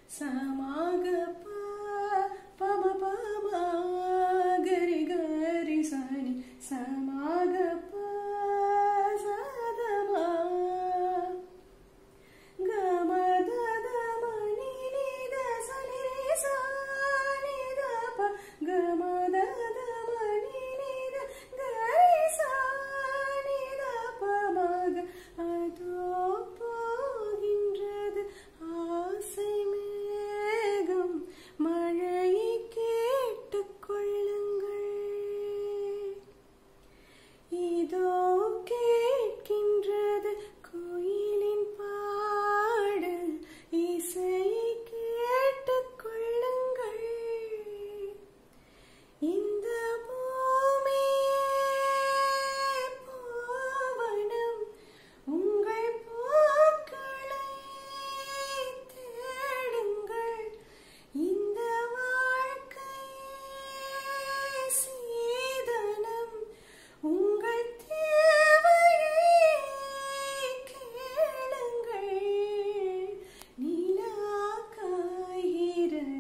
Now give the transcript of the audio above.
சமாக பம பம கரி கரி சனி சமாக சதமா கமத மணி நித சனி சனி தப கமத மணி நித கரி சனி தப மக அதோ போகின்றது ஆசை மேகம் மழையை கேட்டுக்கொள்ளுங்கள் இதோ கேட்கின்றது குயிலின் பாடல் இசையை கேட்டுக்கொள்ளுங்கள் இந்த பூமியே பூவனம் உங்கள் பூக்களை தேடுங்கள் இந்த வாழ்க்கையே சீதனம் உங்கள் தேவையை கேளுங்கள் நிலா காய்கிறது